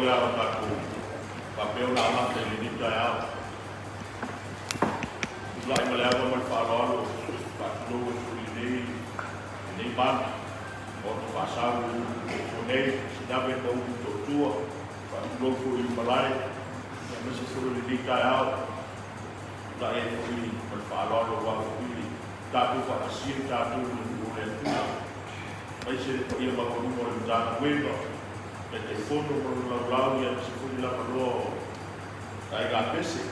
le au taku papel na ala te ni tai au lai ma le au ma fa lo pa lo ni ban o fa sa o nei si da be to tua pa lo fu I malai ya me se fu ni tai au la e fu ma fa lo wa fu taku fa si taku o le mai se ko ia ma ko mo le dana wendo e te fono ko la ia se fu la lo ai ga pese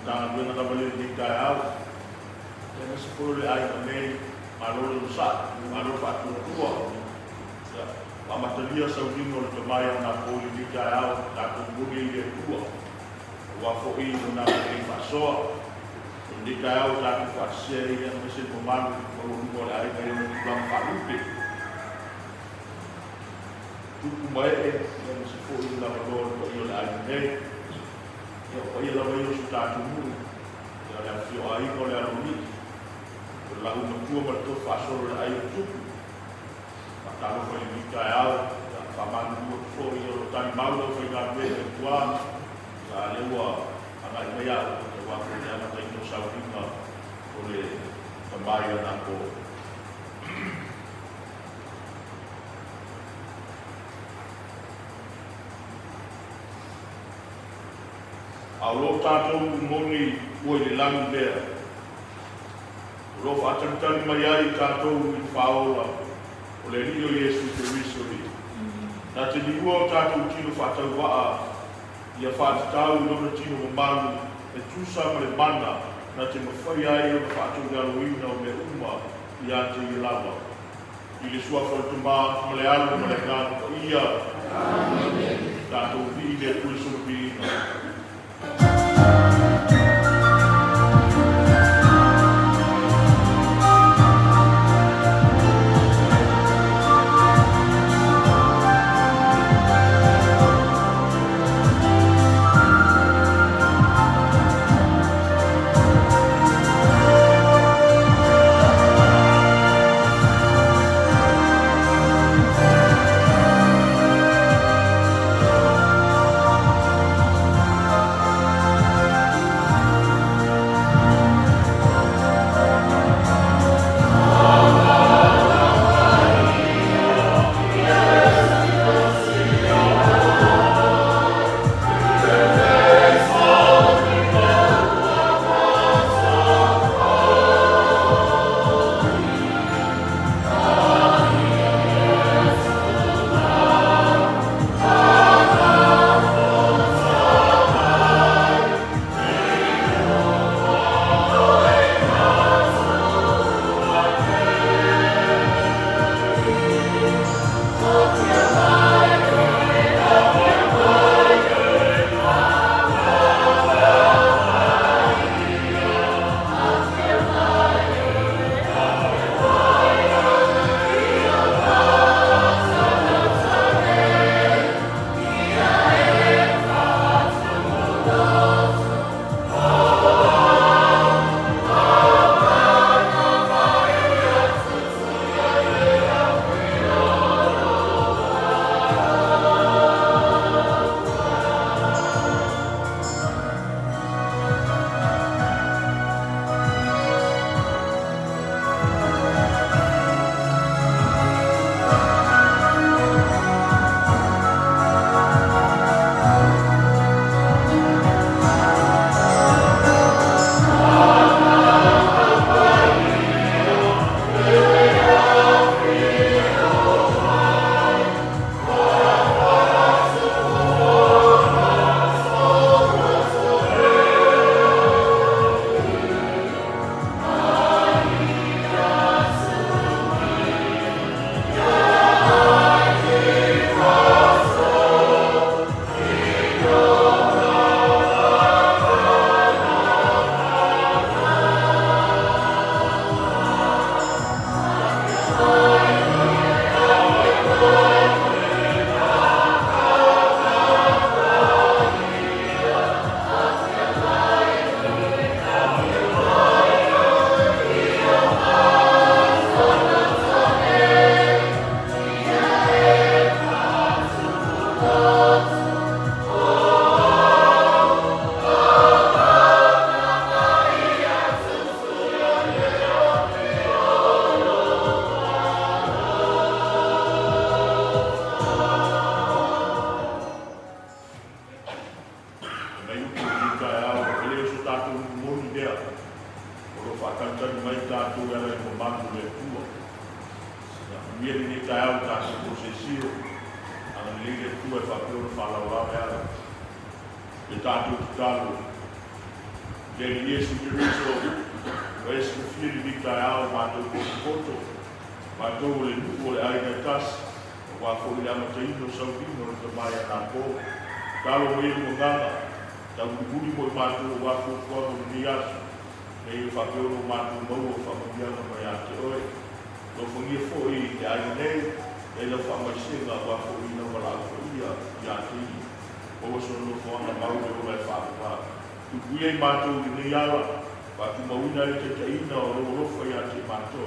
dana wendo na vale ni kai au e se fu le ai nei ma lo sa ma lo fa tu tua la materia sa vino le mai na ko ni kai au ta ko buni le tua wa fo I na ni fa so ni kai au ta ko fa se ia me se ko ma ko mo le ai kai ni plan fa lupe tuku mai e na se fo I la lo ko I la nei e o I la mai su ta tu mu ya la fio ai ko le ni la una tua ma to fa so la ai tuku ma ta lo ko ni ka au fa ma nu fo I lo ta ma lo fa ga be tua la le wa ana mai ya ko wa ko ya ma ta no sa ringa ko le ta mai na ko au lo tātou moni ua I le langu lea. Lo whātangtani mai ai tātou I whaola o le rio Iesu Keriso ni. Nā te niua o tātou tino whātau waa ia whātatau I lona tino o manu e tūsa ma le mana nā te mawhai ai o whātau garoina o me uma I ate I lawa. I le sua whautumā ma le alu ma le ngānu ka ia. Tātou vi le kuiso pina. Mia ni tayo ta prosesio ang lege tu e fakio fala wa ala e tatu talo de Yesu Cristo es fili di tayo ma to foto ma to le nuo le ai tas wa ko le ama teino so vino to mai na ko talo me mo ngana ta budi mo ma to wa ko ni asu e fakio ma to mo fa mo ya no ya te oi no fungi foi que ai nei ele fa mais chega a foi não lá foi já tem ou só no fone mal de vai falar tu ia mato ni ala pa tu mau na le te ina o lo foi a te mato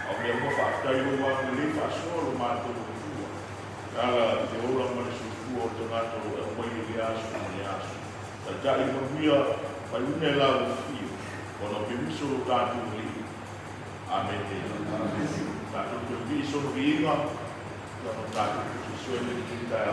ao me mo fa tai no wa le fa solo mato tu ala de ola mo su fu o te mato o mo i le aso ni aso ta ja i mo via pa une la o fio quando permisso ta tu ni amen tak lebih sombingan kalau tak sesuai dengan kita.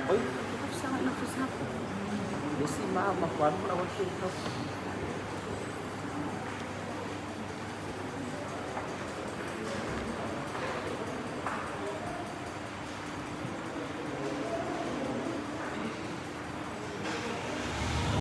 Oi, sangat nafas ako. Bisi mama, kuan mo na 1 2.